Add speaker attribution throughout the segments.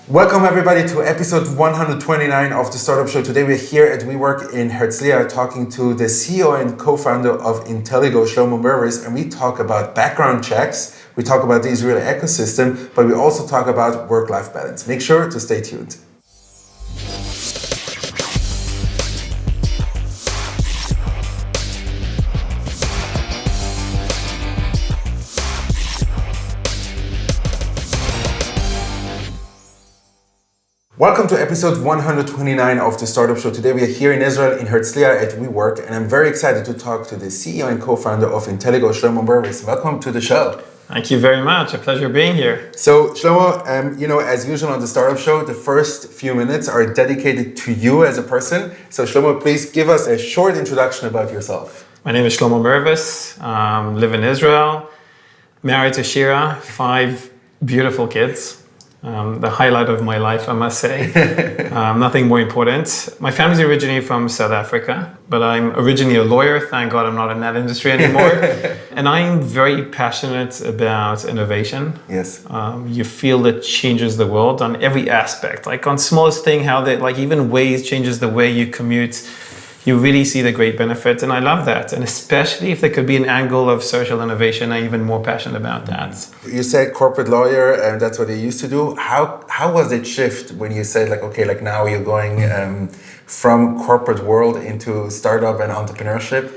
Speaker 1: Welcome everybody to episode 129 of the Startup Show. Today we're here at WeWork in Herzliya talking to the CEO and co-founder of Intelligo, Shlomo Mirvis, and we talk about background checks, we talk about the Israeli ecosystem, but we also talk about work-life balance. Make sure to stay tuned. Welcome to episode 129 of the Startup Show. Today we are here in Israel in Herzliya at WeWork, and I'm very excited to talk to the CEO and co-founder of Intelligo, Shlomo Mirvis. Welcome to the show.
Speaker 2: Thank you very much. A pleasure being here.
Speaker 1: So, Shlomo, as usual on the Startup Show, the first few minutes are dedicated to you as a person. So, Shlomo, please give us a short introduction about yourself.
Speaker 2: My name is Shlomo Mirvis. Live in Israel. Married to Shira. 5 beautiful kids. The highlight of my life, I must say. Nothing more important. My family's originally from South Africa, but I'm originally a lawyer. Thank God I'm not in that industry anymore. And I'm very passionate about innovation.
Speaker 1: Yes.
Speaker 2: You feel it changes the world on every aspect. Like on smallest thing, how that, like even Waze changes the way you commute. You really see the great benefit, and I love that. And especially if there could be an angle of social innovation, I'm even more passionate about that.
Speaker 1: You said corporate lawyer, and that's what you used to do. How was it shift when you said now you're going from corporate world into startup and entrepreneurship?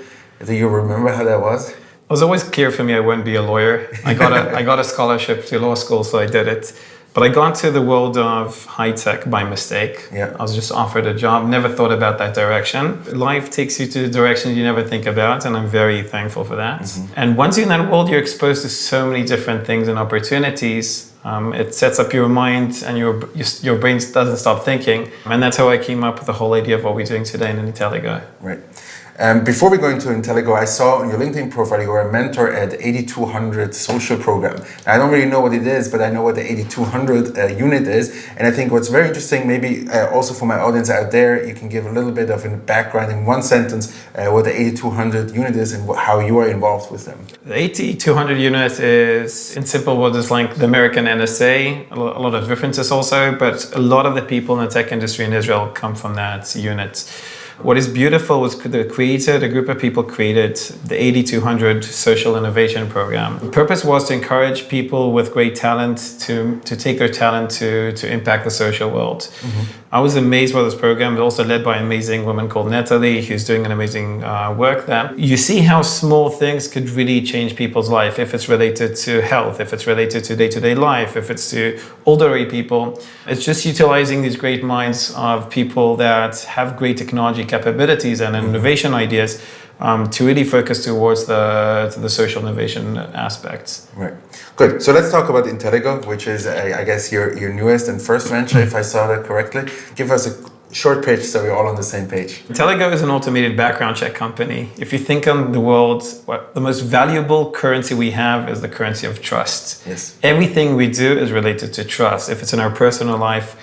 Speaker 1: Do you remember how that was?
Speaker 2: It was always clear for me I wouldn't be a lawyer. I got a scholarship to law school, so I did it. But I got into the world of high tech by mistake.
Speaker 1: Yeah.
Speaker 2: I was just offered a job, never thought about that direction. Life takes you to the direction you never think about, and I'm very thankful for that. Mm-hmm. And once you're in that world, you're exposed to so many different things and opportunities. It sets up your mind, and your brain doesn't stop thinking. And that's how I came up with the whole idea of what we're doing today in Intelligo.
Speaker 1: Right. Before we go into Intelligo, I saw on your LinkedIn profile you were a mentor at 8200 social program. I don't really know what it is, but I know what the 8200 unit is. And I think what's very interesting, maybe also for my audience out there, you can give a little bit of a background in one sentence what the 8200 unit is and how you are involved with them.
Speaker 2: The 8200 unit is, in simple words, it's like the American NSA, a lot of differences also, but a lot of the people in the tech industry in Israel come from that unit. What is beautiful was a group of people created the 8200 Social Innovation Program. The purpose was to encourage people with great talent to take their talent to impact the social world. Mm-hmm. I was amazed by this program. It's also led by an amazing woman called Natalie, who's doing an amazing work there. You see how small things could really change people's life, if it's related to health, if it's related to day-to-day life, if it's to elderly people. It's just utilizing these great minds of people that have great technology capabilities and innovation ideas to really focus towards the social innovation aspects.
Speaker 1: Right. Good. So let's talk about Intelligo, which is, I guess, your newest and first venture, if I saw that correctly. Give us a short pitch so we're all on the same page.
Speaker 2: Intelligo is an automated background check company. If you think on the world, the most valuable currency we have is the currency of trust.
Speaker 1: Yes.
Speaker 2: Everything we do is related to trust. If it's in our personal life,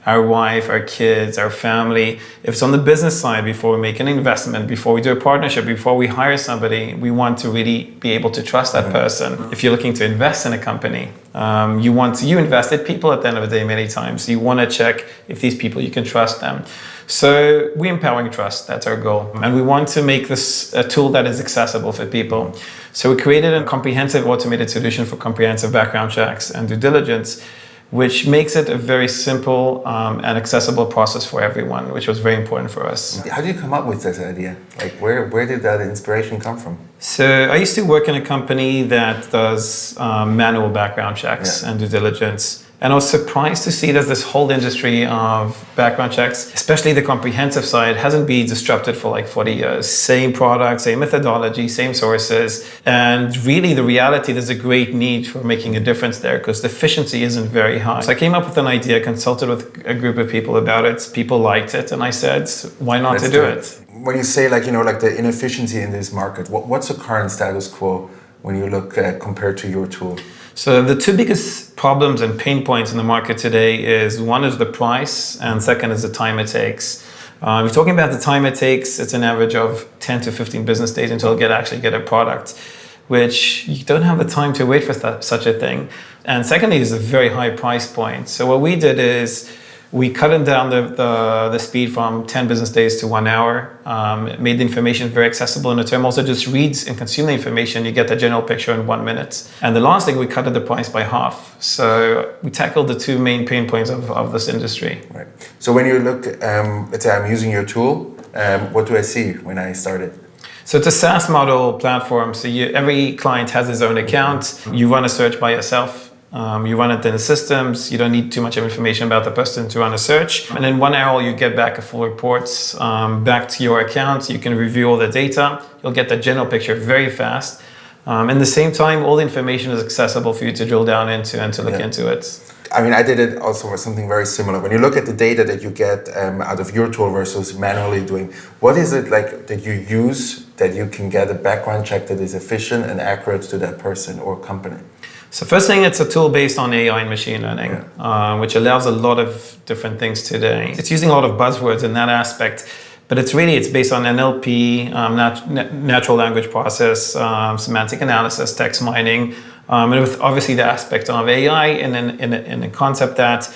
Speaker 2: our wife, our kids, our family. If it's on the business side, before we make an investment, before we do a partnership, before we hire somebody, we want to really be able to trust that person. If you're looking to invest in a company, you invested people at the end of the day many times. You want to check if these people, you can trust them. So we're empowering trust, that's our goal. And we want to make this a tool that is accessible for people. So we created a comprehensive automated solution for comprehensive background checks and due diligence, which makes it a very simple and accessible process for everyone, which was very important for us.
Speaker 1: How did you come up with this idea? Where did that inspiration come from?
Speaker 2: So I used to work in a company that does manual background checks and due diligence. And I was surprised to see that this whole industry of background checks, especially the comprehensive side, hasn't been disrupted for like 40 years. Same product, same methodology, same sources. And really the reality, there's a great need for making a difference there because the efficiency isn't very high. So I came up with an idea, consulted with a group of people about it. People liked it. And I said, why not to do it?
Speaker 1: When you say the inefficiency in this market, what's the current status quo when you look compared to your tool?
Speaker 2: So the two biggest problems and pain points in the market today is one is the price and second is the time it takes. If you're talking about the time it takes, it's an average of 10 to 15 business days until you actually get a product. which you don't have the time to wait for such a thing. And secondly, is a very high price point. So what we did is we cut down the speed from 10 business days to 1 hour. It made the information very accessible, and the term also just reads and consumes the information. You get the general picture in 1 minute. And the last thing, we cut the price by half. So we tackled the two main pain points of this industry.
Speaker 1: Right. So when you look, let's say I'm using your tool, what do I see when I start it?
Speaker 2: So it's a SaaS model platform. So every client has his own account. You run a search by yourself. You run it in the systems. You don't need too much information about the person to run a search. And in 1 hour, you get back a full report back to your account. You can review all the data. You'll get the general picture very fast. At the same time, all the information is accessible for you to drill down into and to look into it.
Speaker 1: I mean, I did it also with something very similar. When you look at the data that you get out of your tool versus manually doing, what is it like that you use that you can get a background check that is efficient and accurate to that person or company?
Speaker 2: So first thing, it's a tool based on AI and machine learning, which allows a lot of different things today. It's using a lot of buzzwords in that aspect, but it's based on NLP, natural language process, semantic analysis, text mining, and with obviously the aspect of AI in a concept that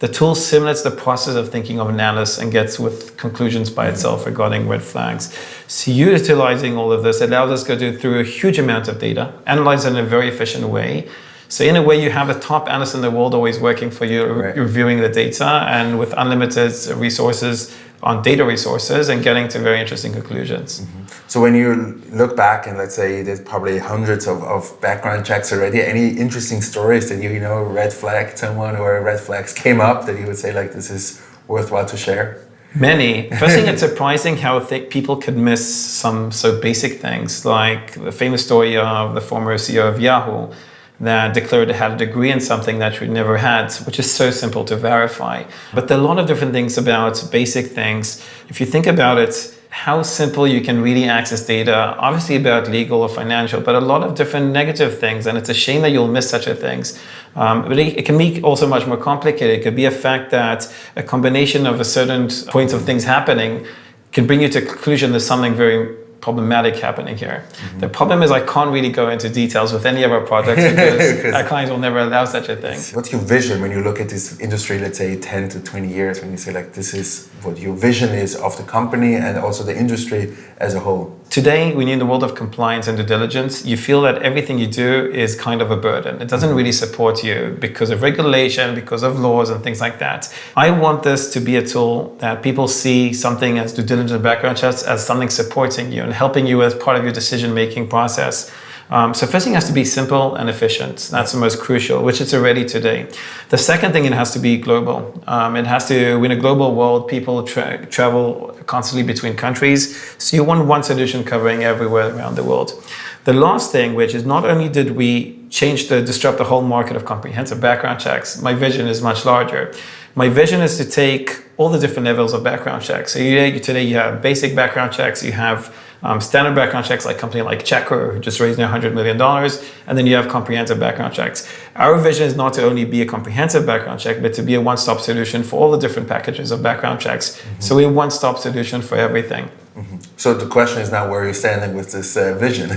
Speaker 2: the tool simulates the process of thinking of an analyst and gets with conclusions by itself regarding red flags. So utilizing all of this allows us to go through a huge amount of data, analyze it in a very efficient way. So in a way, you have the top analyst in the world always working for you, reviewing the data, and with unlimited resources on data resources and getting to very interesting conclusions.
Speaker 1: Mm-hmm. So when you look back and let's say there's probably hundreds of background checks already, any interesting stories that you red flagged someone or red flags came up that you would say like this is worthwhile to share?
Speaker 2: Many. First thing, it's surprising how people could miss some so basic things, like the famous story of the former CEO of Yahoo that declared it had a degree in something that she never had, which is so simple to verify. But there are a lot of different things about basic things. If you think about it, how simple you can really access data, obviously about legal or financial, but a lot of different negative things. And it's a shame that you'll miss such a things. But it can be also much more complicated. It could be a fact that a combination of a certain points of things happening can bring you to a conclusion there's something very problematic happening here. Mm-hmm. The problem is I can't really go into details with any of our projects because our clients will never allow such a thing.
Speaker 1: What's your vision when you look at this industry, let's say 10 to 20 years, when you say like this is what your vision is of the company and also the industry as a whole?
Speaker 2: Today, when you're in the world of compliance and due diligence, you feel that everything you do is kind of a burden. It doesn't really support you because of regulation, because of laws and things like that. I want this to be a tool that people see something as due diligence background checks as something supporting you and helping you as part of your decision-making process. So first thing has to be simple and efficient. That's the most crucial, which it's already today. The second thing, it has to be global. It has to, in a global world, people travel constantly between countries. So you want one solution covering everywhere around the world. The last thing, which is not only did we disrupt the whole market of comprehensive background checks, my vision is much larger. My vision is to take all the different levels of background checks. So today you have basic background checks, you have standard background checks like a company like Checker, who just raised $100 million, and then you have comprehensive background checks. Our vision is not to only be a comprehensive background check, but to be a one-stop solution for all the different packages of background checks. Mm-hmm. So we're a one-stop solution for everything.
Speaker 1: Mm-hmm. So the question is now where you're standing with this vision.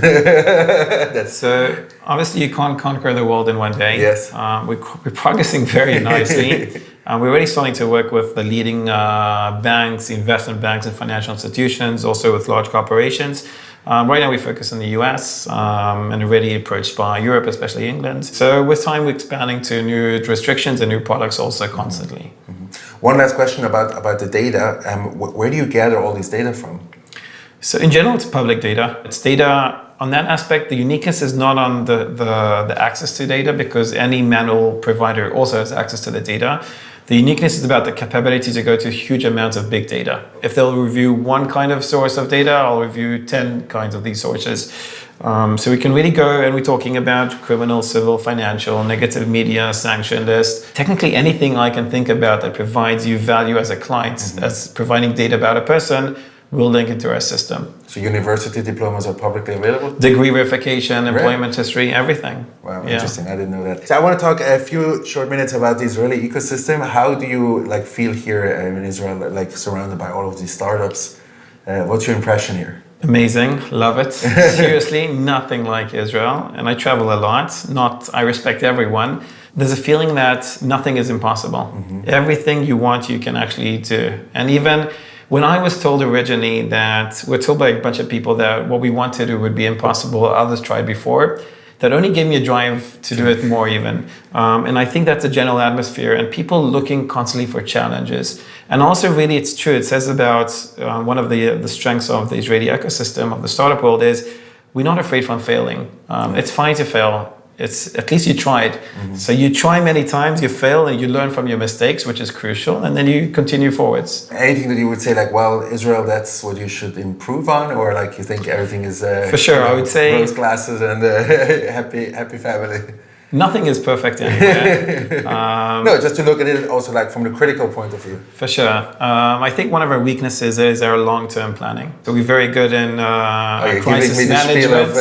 Speaker 2: So obviously you can't conquer the world in one day.
Speaker 1: Yes.
Speaker 2: We're progressing very nicely. We're already starting to work with the leading banks, investment banks and financial institutions, also with large corporations. Right now we focus in the US and already approached by Europe, especially England. So with time we're expanding to new jurisdictions and new products also constantly.
Speaker 1: Mm-hmm. One last question about the data. Where do you gather all this data from?
Speaker 2: So in general, it's public data. It's data on that aspect. The uniqueness is not on the access to data because any manual provider also has access to the data. The uniqueness is about the capability to go to huge amounts of big data. If they'll review one kind of source of data, I'll review 10 kinds of these sources. So we can really go, and we're talking about criminal, civil, financial, negative media, sanction list. Technically anything I can think about that provides you value as a client, as providing data about a person, will link into our system.
Speaker 1: So university diplomas are publicly available?
Speaker 2: Degree verification, employment history, everything.
Speaker 1: Wow, interesting. I didn't know that. So I want to talk a few short minutes about the Israeli ecosystem. How do you feel here in Israel, surrounded by all of these startups? What's your impression here?
Speaker 2: Amazing, love it. Seriously, nothing like Israel. And I travel a lot. I respect everyone. There's a feeling that nothing is impossible. Everything you want, you can actually do. And even when I was told originally that, we're told by a bunch of people that what we want to do would be impossible, others tried before, that only gave me a drive to do it more even. And I think that's a general atmosphere and people looking constantly for challenges. And also really it's true, it says about one of the strengths of the Israeli ecosystem, of the startup world is we're not afraid from failing. It's fine to fail. It's at least you tried. So you try many times, you fail and you learn from your mistakes, which is crucial, and then you continue forwards.
Speaker 1: Anything that you would say like, well, Israel, that's what you should improve on, or like you think everything is
Speaker 2: for sure, I would say
Speaker 1: rose glasses and happy family.
Speaker 2: Nothing is perfect anywhere.
Speaker 1: No, just to look at it also like from the critical point of view.
Speaker 2: For sure. I think one of our weaknesses is our long-term planning. So we're very good in crisis management.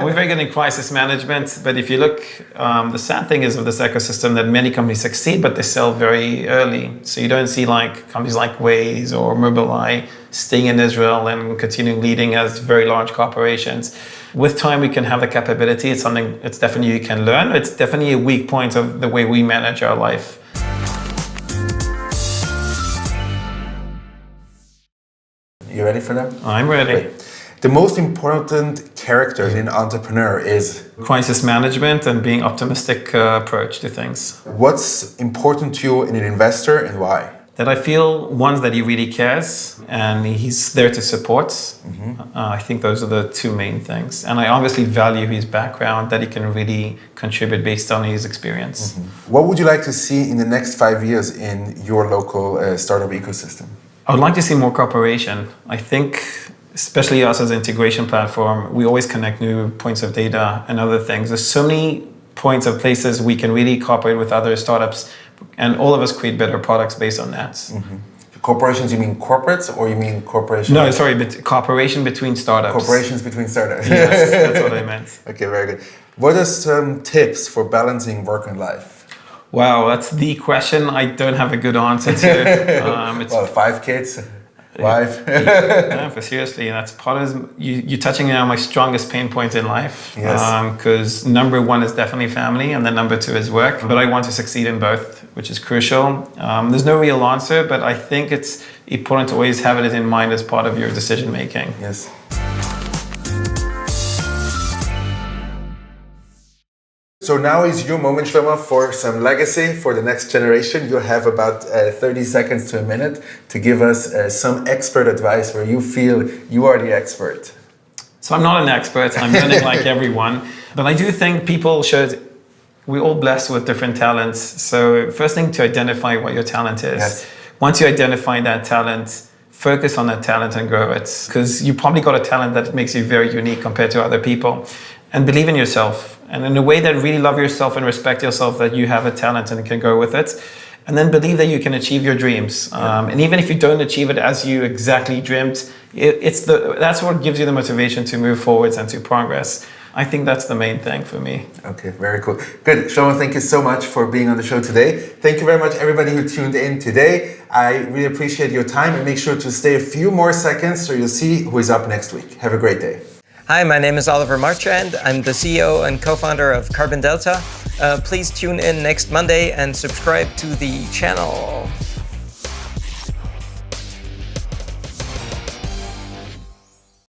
Speaker 2: We're very good in crisis management. But if you look, the sad thing is of this ecosystem that many companies succeed, but they sell very early. So you don't see like companies like Waze or Mobileye staying in Israel and continuing leading as very large corporations. With time, we can have the capability. It's something it's definitely you can learn. It's definitely a weak point of the way we manage our life.
Speaker 1: You ready for them?
Speaker 2: I'm ready.
Speaker 1: Great. The most important character in an entrepreneur is?
Speaker 2: Crisis management and being optimistic approach to things.
Speaker 1: What's important to you in an investor and why?
Speaker 2: That I feel, one, that he really cares and he's there to support. I think those are the two main things. And I obviously value his background, that he can really contribute based on his experience.
Speaker 1: What would you like to see in the next 5 years in your local startup ecosystem?
Speaker 2: I would like to see more cooperation. I think, especially us as an integration platform, we always connect new points of data and other things. There's so many points of places we can really cooperate with other startups, and all of us create better products based on that.
Speaker 1: Corporations, you mean corporates or you mean corporations?
Speaker 2: No, sorry, but cooperation between startups.
Speaker 1: Corporations between startups.
Speaker 2: Yes, that's what I meant.
Speaker 1: Okay, very good. What are some tips for balancing work and life?
Speaker 2: Wow, that's the question I don't have a good answer to.
Speaker 1: Well, 5 kids, wife.
Speaker 2: Yeah, for seriously, that's part of you're touching on my strongest pain point in life.
Speaker 1: Yes.
Speaker 2: Because number one is definitely family, and then number two is work. But I want to succeed in both, which is crucial. There's no real answer, but I think it's important to always have it in mind as part of your decision making.
Speaker 1: Yes. So now is your moment, Shlomo, for some legacy for the next generation. You have about 30 seconds to a minute to give us some expert advice where you feel you are the expert.
Speaker 2: So I'm not an expert. I'm learning like everyone. But I do think people should, we're all blessed with different talents. So first thing, to identify what your talent is.
Speaker 1: Yes.
Speaker 2: Once you identify that talent, focus on that talent and grow it. Because you probably got a talent that makes you very unique compared to other people. And believe in yourself. And in a way that really love yourself and respect yourself, that you have a talent and can go with it. And then believe that you can achieve your dreams. And even if you don't achieve it as you exactly dreamt, that's what gives you the motivation to move forwards and to progress. I think that's the main thing for me.
Speaker 1: Okay, very cool. Good. Shlomo, thank you so much for being on the show today. Thank you very much, everybody who tuned in today. I really appreciate your time, and make sure to stay a few more seconds so you'll see who is up next week. Have a great day.
Speaker 3: Hi, my name is Oliver Marchand. I'm the CEO and co-founder of Carbon Delta. Please tune in next Monday and subscribe to the channel.